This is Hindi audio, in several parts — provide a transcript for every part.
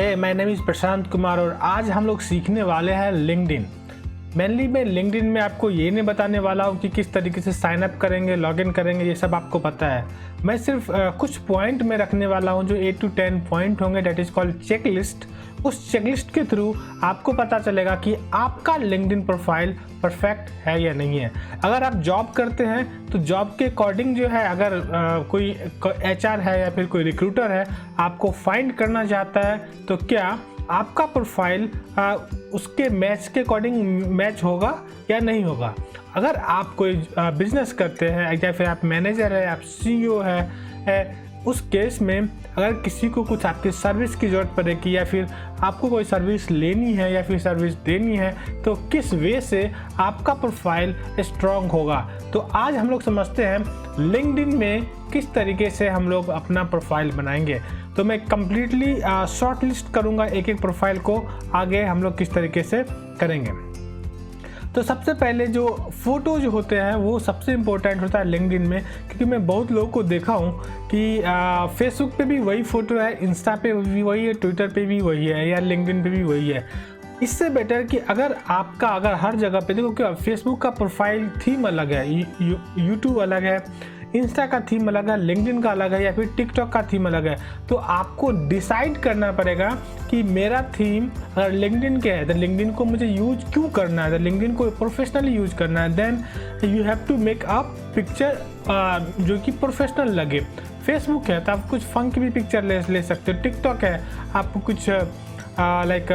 My name is Prashant Kumar और आज हम लोग सीखने वाले हैं लिंक्डइन। मेनली मैं लिंक्डइन में आपको ये नहीं बताने वाला हूँ कि किस तरीके से साइन अप करेंगे, लॉगिन करेंगे, ये सब आपको पता है। मैं सिर्फ कुछ पॉइंट में रखने वाला हूँ जो 8 to 10 पॉइंट होंगे, डेट इज़ कॉल्ड चेकलिस्ट। उस चेकलिस्ट के थ्रू आपको पता चलेगा कि आपका लिंक्डइन प्रोफाइल परफेक्ट है या नहीं है। अगर आप जॉब करते हैं तो जॉब के अकॉर्डिंग जो है, अगर कोई HR है या फिर कोई रिक्रूटर है आपको फाइंड करना चाहता है तो क्या आपका प्रोफाइल उसके मैच के अकॉर्डिंग मैच होगा या नहीं होगा। अगर आप कोई बिजनेस करते हैं या फिर आप मैनेजर है, आप CEO है, उस केस में अगर किसी को कुछ आपकी सर्विस की ज़रूरत पड़ेगी या फिर आपको कोई सर्विस लेनी है या फिर सर्विस देनी है तो किस वे से आपका प्रोफाइल स्ट्रॉन्ग होगा। तो आज हम लोग समझते हैं लिंक्डइन में किस तरीके से हम लोग अपना प्रोफाइल बनाएंगे। तो मैं कम्प्लीटली शॉर्ट लिस्ट करूँगा एक एक प्रोफाइल को, आगे हम लोग किस तरीके से करेंगे। तो सबसे पहले जो फ़ोटो जो होते हैं वो सबसे इम्पोर्टेंट होता है लिंक्डइन में, क्योंकि मैं बहुत लोगों को देखा हूँ कि फेसबुक पे भी वही फ़ोटो है, इंस्टा पे भी वही है, ट्विटर पे भी वही है या लिंक्डइन पे भी वही है। इससे बेटर कि अगर हर जगह पे देखो, क्या फेसबुक का प्रोफाइल थीम अलग है, यूट्यूब अलग है, इंस्टा का थीम अलग है, लिंक्डइन का अलग है या फिर टिकटॉक का थीम अलग है। तो आपको डिसाइड करना पड़ेगा कि मेरा थीम अगर लिंक्डइन के है तो लिंक्डइन को मुझे यूज क्यों करना है, तो लिंक्डइन को प्रोफेशनली यूज करना है। Then you have to make a picture जो कि प्रोफेशनल लगे। फेसबुक है तो आप कुछ फंक भी पिक्चर ले सकते हो। टिकटॉक है आपको कुछ लाइक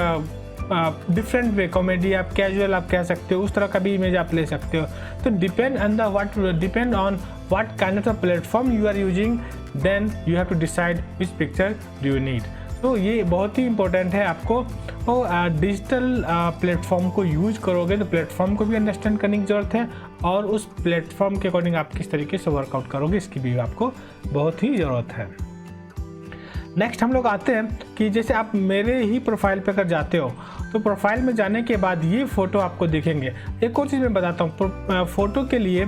डिफरेंट वे, कॉमेडी आप कैजुअल आप कह सकते हो, उस तरह का भी इमेज आप ले सकते हो। तो depend on what kind of platform you are using, then you have to decide which picture do you need. तो ये बहुत ही इंपॉर्टेंट है। आपको डिजिटल प्लेटफॉर्म को यूज करोगे तो प्लेटफॉर्म को भी अंडरस्टैंड करने की ज़रूरत है और उस प्लेटफॉर्म के अकॉर्डिंग आप किस तरीके से वर्कआउट करोगे इसकी भी आपको बहुत ही ज़रूरत है। नेक्स्ट हम लोग आते हैं कि जैसे आप मेरे ही प्रोफाइल पे अगर जाते हो तो प्रोफाइल में जाने के बाद ये फ़ोटो आपको दिखेंगे। एक और चीज़ मैं बताता हूँ, फ़ोटो के लिए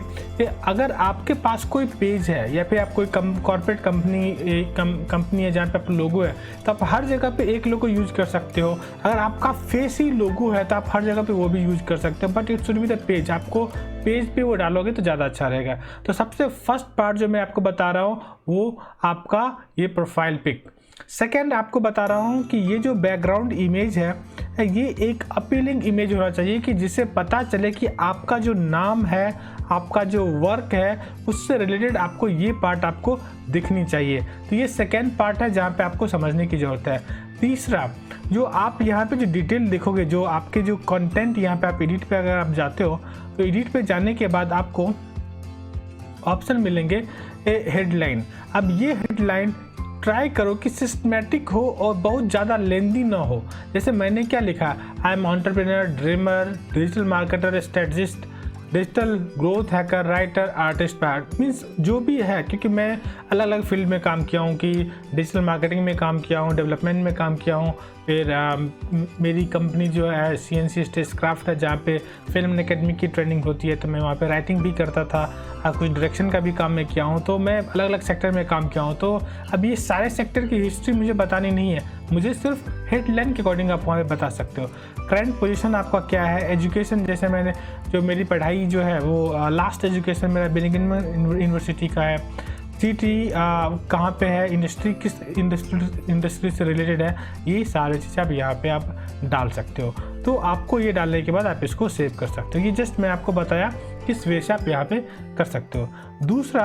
अगर आपके पास कोई पेज है या फिर आप कोई कॉर्पोरेट कंपनी है जहाँ पे आपका लोगो है तो आप हर जगह पे एक लोगो यूज़ कर सकते हो। अगर आपका फेस ही लोगो है तो आप हर जगह पे वो भी यूज़ कर सकते हो, but it should be the page. आपको पेज पे वो डालोगे तो ज़्यादा अच्छा रहेगा। तो सबसे फर्स्ट पार्ट जो मैं आपको बता रहा हूँ वो आपका ये प्रोफाइल पिक। सेकेंड आपको बता रहा हूँ कि ये जो बैकग्राउंड इमेज है ये एक अपीलिंग इमेज होना चाहिए कि जिससे पता चले कि आपका जो नाम है, आपका जो वर्क है उससे रिलेटेड आपको ये पार्ट आपको दिखनी चाहिए। तो ये सेकेंड पार्ट है जहाँ पे आपको समझने की ज़रूरत है। तीसरा, जो आप यहाँ पे जो डिटेल देखोगे, जो आपके जो कंटेंट यहाँ पे आप एडिट पे अगर आप जाते हो तो एडिट पे जाने के बाद आपको ऑप्शन मिलेंगे हेडलाइन। अब ये हेडलाइन ट्राई करो कि सिस्टमेटिक हो और बहुत ज़्यादा लेंदी ना हो। जैसे मैंने क्या लिखा, I am entrepreneur, dreamer, digital marketer, strategist, digital growth hacker, writer, artist, means जो भी है, क्योंकि मैं अलग अलग फील्ड में काम किया हूँ कि डिजिटल मार्केटिंग में काम किया हूँ, डेवलपमेंट में काम किया हूँ, फिर मेरी कंपनी जो है CNC स्टेजक्राफ्ट है जहाँ पे फिल्म एकेडमी की ट्रेनिंग होती है, तो मैं वहाँ पे राइटिंग भी करता था, कुछ डायरेक्शन का भी काम मैं किया हूँ। तो मैं अलग अलग सेक्टर में काम किया हूँ। तो अब ये सारे सेक्टर की हिस्ट्री मुझे बतानी नहीं है, मुझे सिर्फ हेडलाइन के अकॉर्डिंग आप वहाँ पे बता सकते हो। करंट पोजीशन आपका क्या है, एजुकेशन, जैसे मैंने जो मेरी पढ़ाई जो है वो लास्ट एजुकेशन मेरा बिलिंगटन यूनिवर्सिटी का है। CT कहाँ पे है, इंडस्ट्री किस इंडस्ट्री से रिलेटेड है, ये सारी चीज़ें आप यहाँ पे आप डाल सकते हो। तो आपको ये डालने के बाद आप इसको सेव कर सकते हो। ये जस्ट मैं आपको बताया किस वे से आप यहाँ पे कर सकते हो। दूसरा,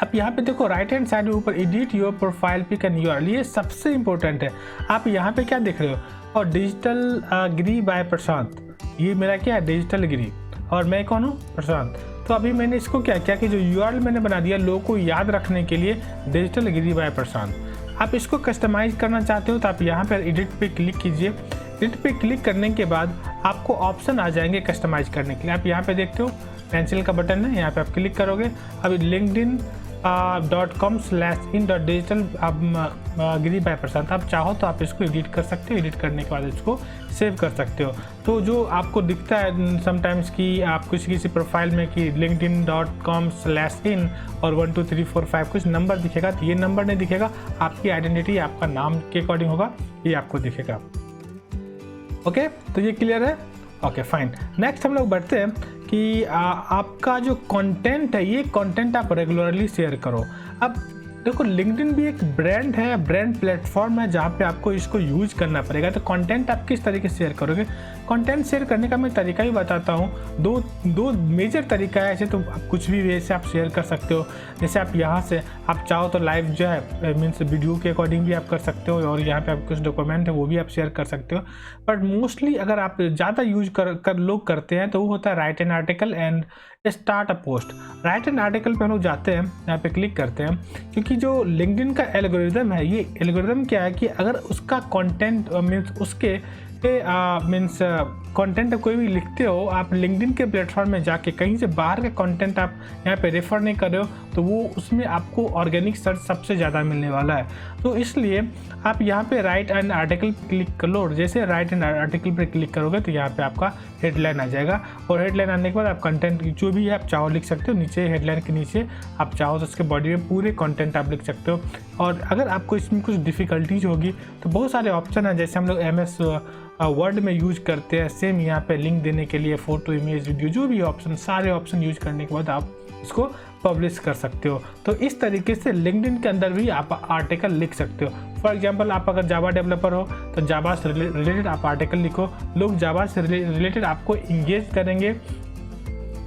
आप यहाँ पे देखो राइट हैंड साइड में ऊपर edit your profile pic and URL, ये सबसे इंपॉर्टेंट है। आप यहाँ पे क्या देख रहे हो, और डिजिटल गिरी बाय प्रशांत, ये मेरा क्या है, डिजिटल गिरी, और मैं कौन हूँ, प्रशांत। तो अभी मैंने इसको क्या किया कि जो URL मैंने बना दिया लोगों को याद रखने के लिए, डिजिटल गिरी बाय प्रशांत। आप इसको कस्टमाइज करना चाहते हो तो आप यहाँ पर एडिट पे क्लिक कीजिए। एडिट पे क्लिक करने के बाद आपको ऑप्शन आ जाएंगे कस्टमाइज करने के लिए। आप यहाँ पे देखते हो पेंसिल का बटन है, यहाँ पे आप क्लिक करोगे। अब लिंक्डइन .com/in.digital गिरी बाय प्रशांत। आप चाहो तो आप इसको एडिट कर सकते हो, एडिट करने के बाद इसको सेव कर सकते हो। तो जो आपको दिखता है समटाइम्स कि आप किसी प्रोफाइल में कि linkedin.com/in और 1 2 3 4 5 कुछ नंबर दिखेगा, तो ये नंबर नहीं दिखेगा, आपकी आइडेंटिटी आपका नाम के अकॉर्डिंग होगा, ये आपको दिखेगा। ओके, तो ये क्लियर है। ओके फाइन, नेक्स्ट हम लोग बढ़ते हैं कि आपका जो कंटेंट है, ये कंटेंट आप रेगुलरली शेयर करो। अब देखो, लिंक्डइन भी एक ब्रांड है, ब्रांड प्लेटफॉर्म है जहाँ पे आपको इसको यूज करना पड़ेगा। तो कंटेंट आप किस तरीके से शेयर करोगे? कंटेंट शेयर करने का मैं तरीका ही बताता हूँ। दो मेजर तरीका है। ऐसे तो आप कुछ भी वे से आप शेयर कर सकते हो। जैसे आप यहाँ से आप चाहो तो लाइव जो है मीन्स वीडियो के अकॉर्डिंग भी आप कर सकते हो, और यहाँ पे आप कुछ डॉक्यूमेंट है वो भी आप शेयर कर सकते हो। बट मोस्टली अगर आप ज़्यादा यूज कर लोग करते हैं तो वो होता है right an article and start a post. Right an article पे हम लोग जाते हैं, यहाँ पे क्लिक करते हैं, क्योंकि जो लिंक्डइन का एल्गोरिदम है, ये एल्गोरिदम क्या है कि अगर उसका कंटेंट मीन्स उसके मीन्स कंटेंट कोई भी लिखते हो आप लिंक्डइन के प्लेटफॉर्म में जाके, कहीं से बाहर का कंटेंट आप यहाँ पे रेफर नहीं कर रहे हो, तो वो उसमें आपको ऑर्गेनिक सर्च सबसे ज़्यादा मिलने वाला है। तो इसलिए आप यहाँ पे राइट एन आर्टिकल क्लिक कर लो, और जैसे राइट एन आर्टिकल पर क्लिक करोगे तो यहाँ पे आपका हेडलाइन आ जाएगा, और हेडलाइन आने के बाद आप कंटेंट जो भी है आप चाहो लिख सकते हो। नीचे हेडलाइन के नीचे आप चाहो तो उसके बॉडी में पूरे कंटेंट आप लिख सकते हो। और अगर आपको इसमें कुछ डिफ़िकल्टीज होगी तो बहुत सारे ऑप्शन हैं, जैसे हम लोग MS वर्ड में यूज करते हैं, सेम यहाँ पे लिंक देने के लिए फोटो, इमेज, वीडियो, जो भी ऑप्शन, सारे ऑप्शन यूज करने के बाद आप इसको पब्लिश कर सकते हो। तो इस तरीके से लिंक्डइन के अंदर भी आप आर्टिकल लिख सकते हो। फॉर एग्जांपल, आप अगर जावा डेवलपर हो तो जावा से रिलेटेड आप आर्टिकल लिखो, लोग जावा से रिलेटेड आपको इंगेज करेंगे।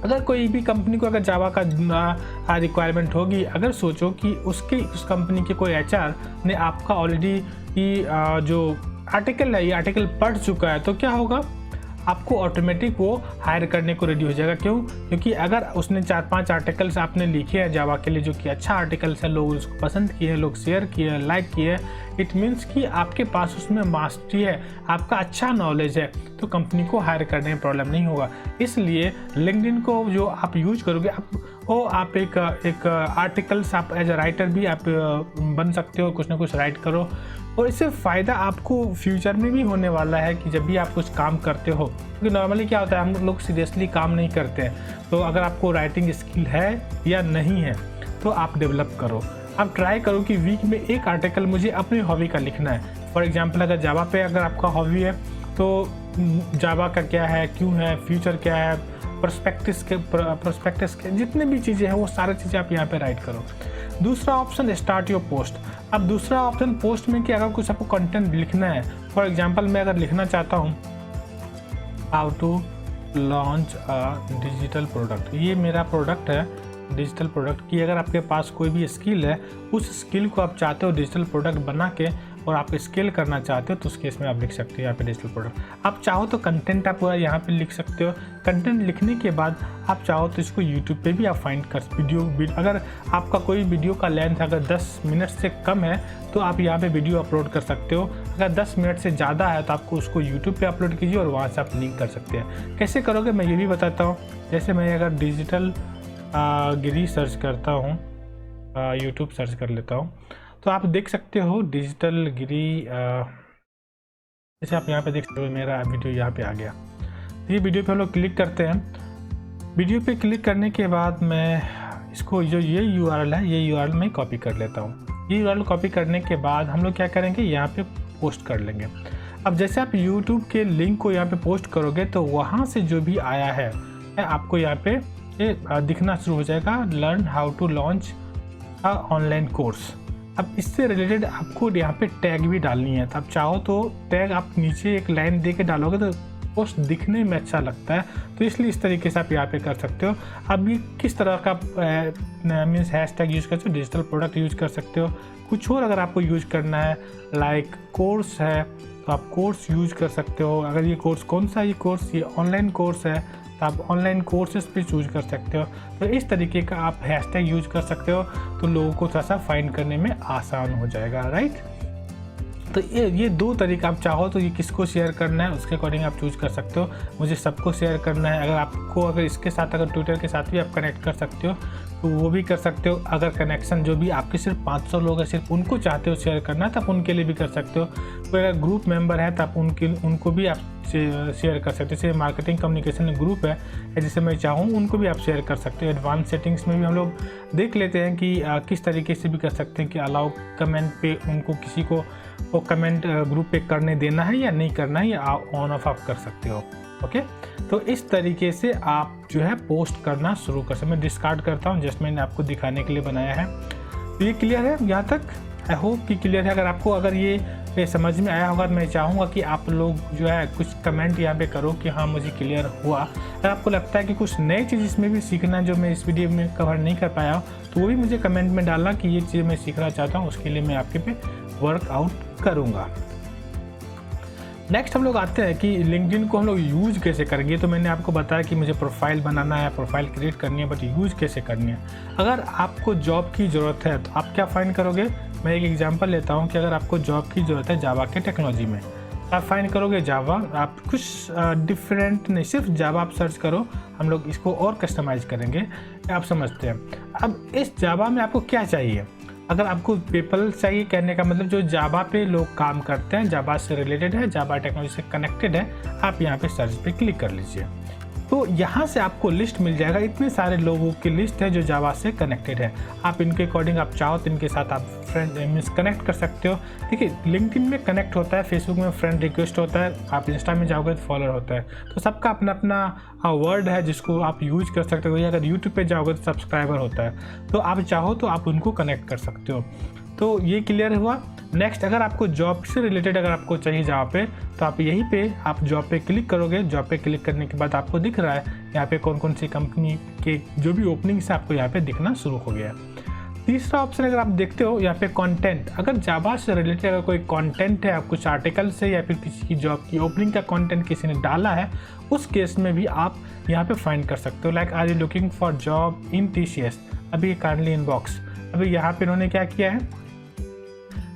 अगर कोई भी कंपनी को अगर जावा का रिक्वायरमेंट होगी, अगर सोचो कि उस कंपनी के कोई HR ने आपका ऑलरेडी जो आर्टिकल है, ये आर्टिकल पढ़ चुका है, तो क्या होगा, आपको ऑटोमेटिक वो हायर करने को रेडी हो जाएगा। क्यों? क्योंकि अगर उसने 4-5 आर्टिकल्स आपने लिखे हैं जावा के लिए, जो कि अच्छा आर्टिकल्स है, लोग उसको पसंद किए हैं, लोग शेयर किए हैं, लाइक किए हैं, इट मीन्स कि आपके पास उसमें मास्टरी है, आपका अच्छा नॉलेज है, तो कंपनी को हायर करने में प्रॉब्लम नहीं होगा। इसलिए लिंक्डइन को जो आप यूज करोगे, आप एक आर्टिकल्स आप एज अ राइटर भी आप बन सकते हो, कुछ ना कुछ राइट करो। और इससे फ़ायदा आपको फ्यूचर में भी होने वाला है कि जब भी आप कुछ काम करते हो, क्योंकि नॉर्मली क्या होता है, हम लोग सीरियसली काम नहीं करते हैं। तो अगर आपको राइटिंग स्किल है या नहीं है तो आप डेवलप करो। आप ट्राई करो कि वीक में एक आर्टिकल मुझे अपनी हॉबी का लिखना है। फॉर एग्जांपल, अगर जावा पे अगर आपका हॉबी है तो जावा का क्या है, क्यों है, फ्यूचर क्या है, प्रोस्पेक्टस के जितने भी चीज़ें हैं वो सारी चीज़ें आप यहाँ पे राइट करो। दूसरा ऑप्शन स्टार्ट योर पोस्ट। अब दूसरा ऑप्शन पोस्ट में कि अगर कुछ आपको कंटेंट लिखना है, फॉर एग्जांपल मैं अगर लिखना चाहता हूँ how to launch a digital product, ये मेरा प्रोडक्ट है डिजिटल प्रोडक्ट की। अगर आपके पास कोई भी स्किल है, उस स्किल को आप चाहते हो डिजिटल प्रोडक्ट बना के और आप स्केल करना चाहते हो, तो उस केस में आप लिख सकते हो यहाँ पे डिजिटल प्रोडक्ट। आप चाहो तो कंटेंट आप यहाँ पे लिख सकते हो। कंटेंट लिखने के बाद आप चाहो तो इसको यूट्यूब पे भी आप फाइंड कर वीडियो अगर आपका कोई वीडियो का लेंथ अगर 10 मिनट से कम है तो आप यहाँ पे वीडियो अपलोड कर सकते हो। अगर 10 मिनट से ज़्यादा है तो आपको उसको यूट्यूब पे अपलोड कीजिए और वहाँ से आप लिंक कर सकते हैं। कैसे करोगे मैं ये भी बताता हूँ। जैसे मैं अगर डिजिटल गिरी सर्च करता हूँ, यूट्यूब सर्च कर लेता हूँ, तो आप देख सकते हो डिजिटल गिरी, जैसे आप यहाँ पे देख सकते हो मेरा वीडियो यहाँ पे आ गया। ये वीडियो पे हम लोग क्लिक करते हैं। वीडियो पे क्लिक करने के बाद मैं इसको जो ये URL है, ये URL मैं कॉपी कर लेता हूँ। ये URL कॉपी करने के बाद हम लोग क्या करेंगे, यहाँ पे पोस्ट कर लेंगे। अब जैसे आप यूट्यूब के लिंक को यहाँ पे पोस्ट करोगे तो वहाँ से जो भी आया है आपको यहाँ पे दिखना शुरू हो जाएगा, learn how to launch a online course. अब इससे रिलेटेड आपको यहाँ पे टैग भी डालनी है, तो आप चाहो तो टैग आप नीचे एक लाइन दे के डालोगे तो पोस्ट दिखने में अच्छा लगता है, तो इसलिए इस तरीके से आप यहाँ पे कर सकते हो। अब ये किस तरह का मीन्स हैशटैग यूज़ कर सकते हो, डिजिटल प्रोडक्ट यूज़ कर सकते हो। कुछ और अगर आपको यूज़ करना है लाइक कोर्स है तो आप कोर्स यूज़ कर सकते हो। अगर ये कोर्स कौन सा, ये कोर्स ये ऑनलाइन कोर्स है तो आप ऑनलाइन कोर्सेज पे चूज कर सकते हो। तो इस तरीके का आप हैशटैग यूज कर सकते हो, तो लोगों को थोड़ा सा फाइंड करने में आसान हो जाएगा, राइट। तो ये दो तरीका, आप चाहो तो ये किसको शेयर करना है उसके अकॉर्डिंग आप चूज कर सकते हो। मुझे सबको शेयर करना है। अगर इसके साथ अगर ट्विटर के साथ भी आप कनेक्ट कर सकते हो, तो वो भी कर सकते हो। अगर कनेक्शन जो भी आपके सिर्फ 500 लोग हैं, सिर्फ उनको चाहते हो शेयर करना, तो आप उनके लिए भी कर सकते हो। कोई अगर ग्रुप मेंबर है तो आप उनको भी आप शेयर कर सकते हो। जैसे मार्केटिंग कम्युनिकेशन ग्रुप है, जैसे मैं चाहूँ उनको भी आप शेयर कर सकते हो। एडवांस सेटिंग्स में भी हम लोग देख लेते हैं कि किस तरीके से भी कर सकते हैं कि अलाउ कमेंट पे उनको किसी को वो कमेंट ग्रुप पे करने देना है या नहीं करना है, या ऑन ऑफ आप कर सकते हो। ओके, तो इस तरीके से आप जो है पोस्ट करना शुरू कर सकते। मैं डिस्कार्ड करता हूँ, जस्ट मैंने आपको दिखाने के लिए बनाया है। तो ये क्लियर है यहाँ तक? आई होप कि क्लियर है। अगर ये समझ में आया होगा तो मैं चाहूँगा कि आप लोग जो है कुछ कमेंट यहाँ पे करो कि हाँ मुझे क्लियर हुआ। अगर आपको लगता है कि कुछ नई चीज़ इसमें भी सीखना जो मैं इस वीडियो में कवर नहीं कर पाया तो वो भी मुझे कमेंट में डालना कि ये चीज़ मैं सीखना चाहता हूँ, उसके लिए मैं आपके पे वर्कआउट करूँगा। नेक्स्ट हम लोग आते हैं कि लिंक्डइन को हम लोग यूज कैसे करेंगे। तो मैंने आपको बताया कि मुझे प्रोफाइल बनाना है, प्रोफाइल क्रिएट करनी है, बट यूज कैसे करनी है। अगर आपको जॉब की ज़रूरत है तो आप क्या फाइंड करोगे। मैं एक एग्जांपल लेता हूं कि अगर आपको जॉब की ज़रूरत है जावा के टेक्नोलॉजी में, आप फाइंड करोगे जावा। आप कुछ डिफरेंट नहीं, सिर्फ जावा आप सर्च करो, हम लोग इसको और कस्टमाइज करेंगे, आप समझते हैं। अब इस जावा में आपको क्या चाहिए। अगर आपको पीपल चाहिए, कहने का मतलब जो जावा पे लोग काम करते हैं, जावा से रिलेटेड है, जावा टेक्नोलॉजी से कनेक्टेड है, आप यहाँ पे सर्च पे क्लिक कर लीजिए। तो यहाँ से आपको लिस्ट मिल जाएगा, इतने सारे लोगों की लिस्ट है जो जावा से कनेक्टेड है। आप इनके अकॉर्डिंग आप चाहो तो इनके साथ आप फ्रेंड मीन्स कनेक्ट कर सकते हो। देखिए लिंक्डइन में कनेक्ट होता है, फेसबुक में फ्रेंड रिक्वेस्ट होता है, आप इंस्टा में जाओगे तो फॉलोअर होता है। तो सबका अपना अपना वर्ड है जिसको आप यूज कर सकते हो। अगर यूट्यूब पे जाओगे तो सब्सक्राइबर होता है, तो आप चाहो तो आप उनको कनेक्ट कर सकते हो। तो ये क्लियर हुआ। नेक्स्ट, अगर आपको जॉब से रिलेटेड अगर आपको चाहिए जावा पे, तो आप यहीं पे आप जॉब पे क्लिक करोगे। जॉब पे क्लिक करने के बाद आपको दिख रहा है यहाँ पे कौन कौन सी कंपनी के जो भी ओपनिंग्स है आपको यहाँ पे दिखना शुरू हो गया। तीसरा ऑप्शन अगर आप देखते हो यहाँ पे कंटेंट। अगर जावा से रिलेटेड अगर कोई कंटेंट है, आप कुछ आर्टिकल से या फिर किसी की जॉब की ओपनिंग का कंटेंट किसी ने डाला है, उस केस में भी आप यहाँ पे फाइंड कर सकते हो। Like are you looking for job in TCS, अभी काइंडली इनबॉक्स। अभी यहाँ पे इन्होंने क्या किया है,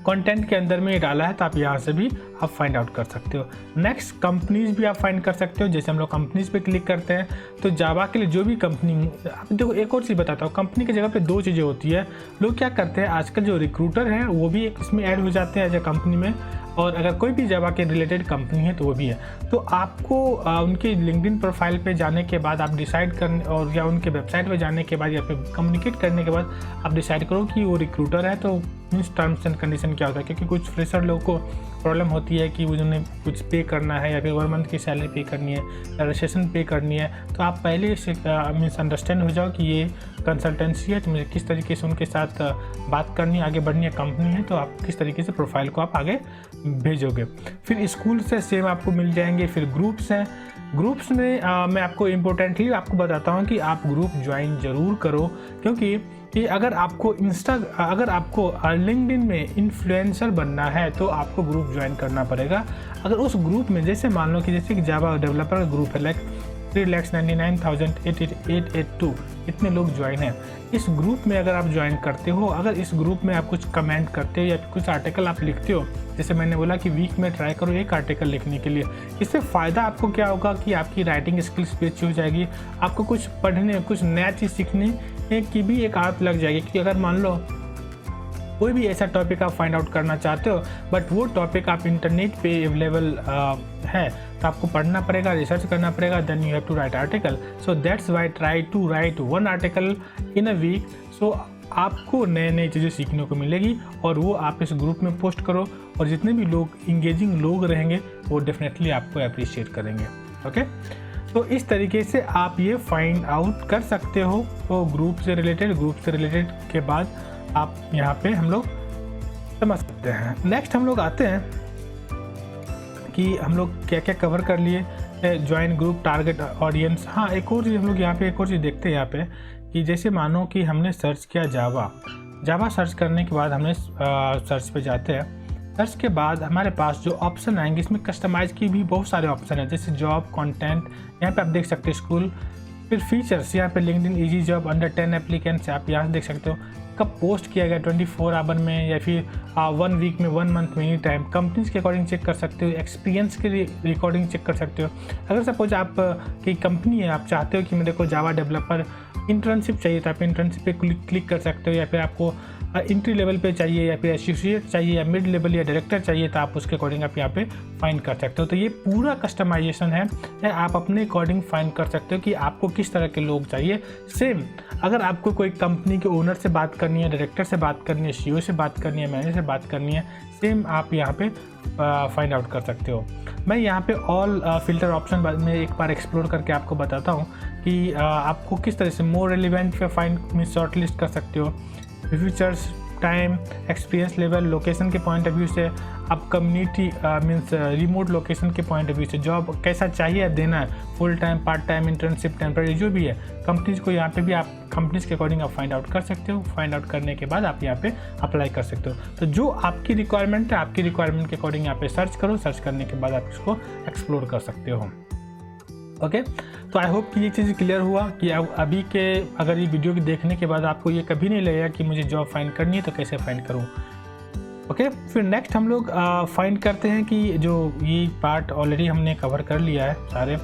कंटेंट के अंदर में डाला है, तो आप यहाँ से भी आप फाइंड आउट कर सकते हो। नेक्स्ट, कंपनीज भी आप फाइंड कर सकते हो। जैसे हम लोग कंपनीज पे क्लिक करते हैं तो जावा के लिए जो भी कंपनी, आप देखो एक और चीज़ बताता हूँ, कंपनी की जगह पे दो चीज़ें होती है। लोग क्या करते हैं आजकल, जो रिक्रूटर हैं वो भी इसमें ऐड हो जाते हैं एज ए कंपनी में, और अगर कोई भी जावा के रिलेटेड कंपनी है तो वो भी है। तो आपको उनके लिंक्डइन प्रोफाइल पे जाने के बाद आप डिसाइड करने, और या उनके वेबसाइट पे जाने के बाद या फिर कम्युनिकेट करने के बाद आप डिसाइड करो कि वो रिक्रूटर है। तो मीन्स टर्म्स एंड कंडीशन क्या होता है, क्योंकि कुछ फ्रेशर लोगों को प्रॉब्लम होती है कि उन्हें कुछ पे करना है, या फिर 1 मंथ की सैलरी पे करनी है, या रजिस्ट्रेशन पे करनी है। तो आप पहले से मीन्स अंडरस्टैंड हो जाओ कि ये कंसल्टेंसी है, तो मुझे किस तरीके से उनके साथ बात करनी है, आगे बढ़नी है, कंपनी है, तो आप किस तरीके से प्रोफाइल को आप आगे भेजोगे। फिर स्कूल से सेम आपको मिल जाएंगे। फिर ग्रुप्स हैं, ग्रुप्स में मैं आपको इम्पोर्टेंटली आपको बताता हूँ कि आप ग्रुप ज्वाइन ज़रूर करो, क्योंकि कि अगर आपको अगर आपको लिंक्डइन में इन्फ्लुएंसर बनना है तो आपको ग्रुप ज्वाइन करना पड़ेगा। अगर उस ग्रुप में जैसे मान लो कि जैसे कि जावा डेवलपर का ग्रुप है, लाइक 3,99,882 इतने लोग ज्वाइन हैं। इस ग्रुप में अगर आप ज्वाइन करते हो, अगर इस ग्रुप में आप कुछ कमेंट करते हो या कुछ आर्टिकल आप लिखते हो, जैसे मैंने बोला कि वीक में ट्राई करो एक आर्टिकल लिखने के लिए, इससे फ़ायदा आपको क्या होगा कि आपकी राइटिंग स्किल्स भी अच्छी हो जाएगी, आपको कुछ पढ़ने, कुछ नया चीज़ सीखने की भी एक आदत लग जाएगी। क्योंकि अगर मान लो कोई भी ऐसा टॉपिक आप फाइंड आउट करना चाहते हो, बट वो टॉपिक आप इंटरनेट पे अवेलेबल है, तो आपको पढ़ना पड़ेगा, रिसर्च करना पड़ेगा, then you have to write article. So that's why try to write 1 article in a week. So आपको नए चीज़ें सीखने को मिलेगी, और वो आप इस ग्रुप में पोस्ट करो, और जितने भी लोग इंगेजिंग लोग रहेंगे वो डेफिनेटली आपको अप्रिशिएट करेंगे। ओके, तो इस तरीके से आप ये फाइंड आउट कर सकते हो। तो ग्रुप से रिलेटेड के बाद आप यहाँ पे हम लोग समझ सकते हैं। नेक्स्ट हम लोग आते हैं कि हम लोग क्या क्या कवर कर लिए। Join group, target audience. हाँ, एक और चीज़ हम लोग यहाँ पे एक और चीज़ देखते हैं यहाँ पे कि जैसे मानो कि हमने सर्च किया जावा सर्च करने के बाद हमने सर्च पे जाते हैं। सर्च के बाद हमारे पास जो ऑप्शन आएंगे, इसमें कस्टमाइज की भी बहुत सारे ऑप्शन हैं, जैसे जॉब, कंटेंट, यहाँ पे आप देख सकते हो स्कूल। फिर फीचर्स, यहाँ पे LinkedIn easy job under 10 applicants, आप यहाँ से देख सकते हो। कब पोस्ट किया गया 24 आवर में या फिर 1 वीक में, 1 मंथ में, एनी टाइम कंपनीज के अकॉर्डिंग चेक कर सकते हो। एक्सपीरियंस के रिकॉर्डिंग चेक कर सकते हो। अगर सपोज आप की कंपनी है, आप चाहते हो कि मेरे को जावा डेवलपर इंटर्नशिप चाहिए तो आप इंटर्नशिप पे क्लिक कर सकते हो, या फिर आपको एंट्री लेवल पे चाहिए या फिर एसोसिएट चाहिए या मिड लेवल या डायरेक्टर चाहिए तो आप उसके अकॉर्डिंग आप यहाँ पे फाइंड कर सकते हो। तो ये पूरा कस्टमाइजेशन है, आप अपने अकॉर्डिंग फाइंड कर सकते हो कि आपको किस तरह के लोग चाहिए। सेम अगर आपको कोई कंपनी के ओनर से बात करनी है, डायरेक्टर से बात करनी है, सीईओ से बात करनी है, मैनेजर से बात करनी है, सेम आप यहाँ पे फाइंड आउट कर सकते हो। मैं यहाँ पे ऑल फिल्टर ऑप्शन में एक बार एक्सप्लोर करके आपको बताता हूँ कि आपको किस तरह से मोर रेलिवेंट पे फाइंड में शॉर्ट लिस्ट कर सकते हो। Features, time, experience level, location के पॉइंट ऑफ व्यू से, आप कम्युनिटी मीन्स रिमोट लोकेशन के पॉइंट ऑफ व्यू से, जॉब कैसा चाहिए देना है, full time, part time, internship, temporary, जो भी है कंपनीज को यहाँ पे भी आप कंपनीज के अकॉर्डिंग आप फाइंड आउट कर सकते हो। फाइंड आउट करने के बाद आप यहाँ पे अप्लाई कर सकते हो। तो जो आपकी रिक्वायरमेंट है, आपकी रिक्वायरमेंट के अकॉर्डिंग यहाँ पे सर्च करो। सर्च करने के बाद आप इसको एक्सप्लोर कर सकते हो। ओके, तो आई होप कि ये चीज़ क्लियर हुआ कि अभी के अगर ये वीडियो की देखने के बाद आपको ये कभी नहीं लगेगा कि मुझे जॉब फाइंड करनी है तो कैसे फाइंड करूँ। ओके, फिर नेक्स्ट हम लोग फाइंड करते हैं कि जो ये पार्ट ऑलरेडी हमने कवर कर लिया है सारे।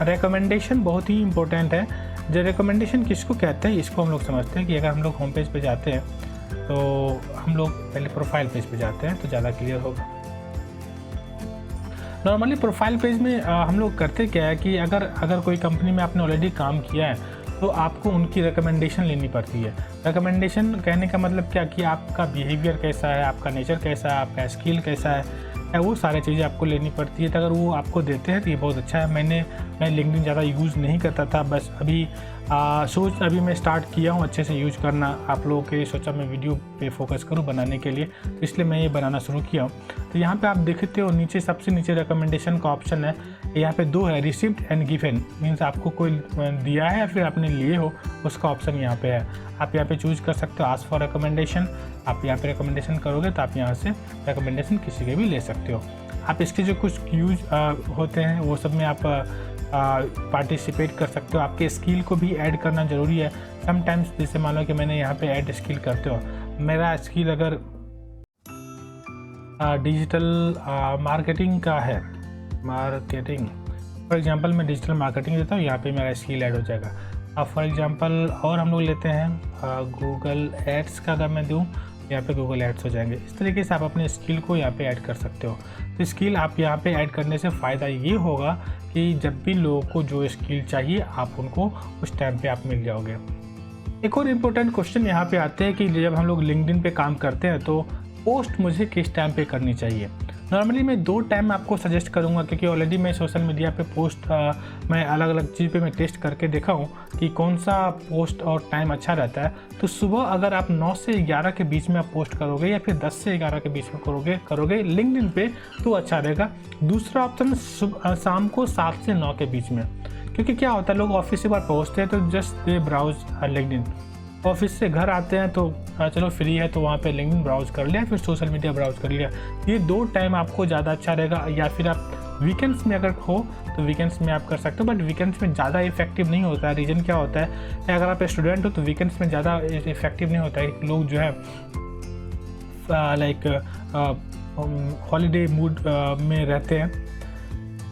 रिकमेंडेशन बहुत ही इंपॉर्टेंट है। जो रिकमेंडेशन किसको कहते हैं इसको हम लोग समझते हैं कि अगर हम लोग होम पेज पे जाते हैं तो हम लोग पहले प्रोफाइल पेज पे जाते हैं तो ज़्यादा क्लियर होगा। नॉर्मली प्रोफाइल पेज में हम लोग करते क्या है कि अगर कोई कंपनी में आपने ऑलरेडी काम किया है तो आपको उनकी रिकमेंडेशन लेनी पड़ती है। रिकमेंडेशन कहने का मतलब क्या कि आपका बिहेवियर कैसा है, आपका नेचर कैसा है, आपका स्किल कैसा है, वो सारी चीज़ें आपको लेनी पड़ती है। तो अगर वो आपको देते हैं तो ये बहुत अच्छा है। मैं लिंक्डइन ज़्यादा यूज़ नहीं करता था, बस अभी अभी मैं स्टार्ट किया हूँ अच्छे से यूज़ करना। आप लोगों के लिए सोचा मैं वीडियो पे फोकस करूँ बनाने के लिए, तो इसलिए मैं ये बनाना शुरू किया हूँ। तो यहाँ पे आप देखते हो नीचे सबसे नीचे रिकमेंडेशन का ऑप्शन है। यहाँ पे 2 है, रिसिप्ट एंड गिवन, मीन्स आपको कोई दिया है या फिर आपने लिए हो उसका ऑप्शन यहाँ पे है। आप यहाँ पे चूज कर सकते हो आस्क फॉर रिकमेंडेशन। आप यहाँ पे रिकमेंडेशन करोगे तो आप यहाँ से रिकमेंडेशन किसी के भी ले सकते हो। आप इसके जो कुछ यूज होते हैं वो सब में आप पार्टिसिपेट कर सकते हो। आपके स्किल को भी ऐड करना ज़रूरी है। समटाइम्स जैसे मान लो कि मैंने यहाँ पे ऐड स्किल करते हो, मेरा स्किल अगर डिजिटल मार्केटिंग का है, मार्केटिंग फॉर एग्जांपल मैं डिजिटल मार्केटिंग देता हूँ, यहाँ पे मेरा स्किल ऐड हो जाएगा। अब फॉर एग्जांपल और हम लोग लेते हैं गूगल एड्स का, अगर मैं दूँ यहाँ पे गूगल एड्स हो जाएंगे। इस तरीके से आप अपने स्किल को यहाँ पे ऐड कर सकते हो। तो स्किल आप यहाँ पे ऐड करने से फ़ायदा ये होगा कि जब भी लोगों को जो स्किल चाहिए आप उनको उस टाइम पे आप मिल जाओगे। एक और इम्पोर्टेंट क्वेश्चन यहाँ पे आते हैं कि जब हम लोग लिंक्डइन पे काम करते हैं तो पोस्ट मुझे किस टाइम पे करनी चाहिए। नॉर्मली मैं 2 टाइम आपको सजेस्ट करूँगा, क्योंकि ऑलरेडी मैं सोशल मीडिया पे पोस्ट मैं अलग अलग चीज़ पे मैं टेस्ट करके देखा हूँ कि कौन सा पोस्ट और टाइम अच्छा रहता है। तो सुबह अगर आप 9 से 11 के बीच में आप पोस्ट करोगे या फिर 10 से 11 के बीच में करोगे लिंक्डइन पे तो अच्छा रहेगा। दूसरा ऑप्शन शाम को 7 से 9 के बीच में, क्योंकि क्या होता है लोग ऑफिस से बाहर पहुँचते हैं तो just they browse LinkedIn. Office से घर आते हैं तो चलो फ्री है तो वहाँ पे लिंक्डइन ब्राउज कर लिया, फिर सोशल मीडिया ब्राउज कर लिया। ये 2 टाइम आपको ज़्यादा अच्छा रहेगा। या फिर आप वीकेंड्स में अगर हो तो वीकेंड्स में आप कर सकते हो, बट वीकेंड्स में ज़्यादा इफेक्टिव नहीं होता है। रीज़न क्या होता है, अगर आप स्टूडेंट हो तो वीकेंड्स में ज़्यादा इफेक्टिव नहीं होता है। लोग जो है लाइक हॉलीडे मूड में रहते हैं।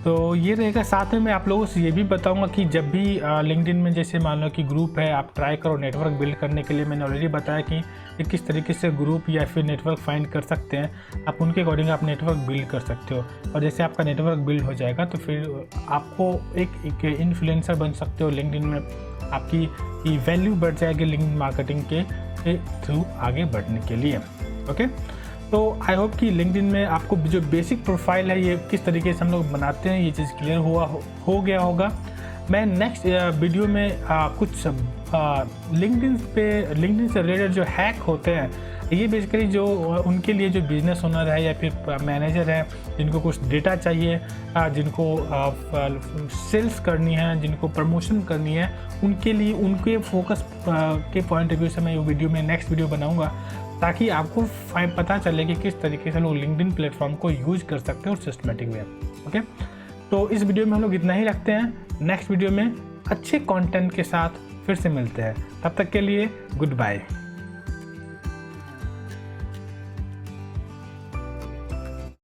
तो ये रहेगा। साथ में मैं आप लोगों से ये भी बताऊंगा कि जब भी लिंक्डइन में जैसे मान लो कि ग्रुप है, आप ट्राई करो नेटवर्क बिल्ड करने के लिए। मैंने ऑलरेडी बताया कि किस तरीके से ग्रुप या फिर नेटवर्क फाइंड कर सकते हैं। आप उनके अकॉर्डिंग आप नेटवर्क बिल्ड कर सकते हो, और जैसे आपका नेटवर्क बिल्ड हो जाएगा तो फिर आपको एक इन्फ्लुएंसर बन सकते हो लिंक्डइन में। आपकी वैल्यू बढ़ जाएगी लिंक्डइन मार्केटिंग के थ्रू आगे बढ़ने के लिए। ओके, तो आई होप कि लिंक्डइन में आपको जो बेसिक प्रोफाइल है ये किस तरीके से हम लोग बनाते हैं ये चीज़ क्लियर हो गया होगा। मैं नेक्स्ट वीडियो में कुछ लिंक्डइन से रिलेटेड जो हैक होते हैं, ये बेसिकली जो उनके लिए जो बिजनेस ओनर है या फिर मैनेजर है जिनको कुछ डेटा चाहिए, जिनको सेल्स करनी है, जिनको प्रमोशन करनी है, उनके लिए उनके फोकस के पॉइंट ऑफ व्यू से मैं ये वीडियो में नेक्स्ट वीडियो बनाऊंगा, ताकि आपको पता चले कि किस तरीके से लोग लिंक्डइन प्लेटफॉर्म को यूज कर सकते हैं और सिस्टमेटिक वे। ओके, तो इस वीडियो में हम लोग इतना ही रखते हैं। नेक्स्ट वीडियो में अच्छे कंटेंट के साथ फिर से मिलते हैं। तब तक के लिए गुड बाय।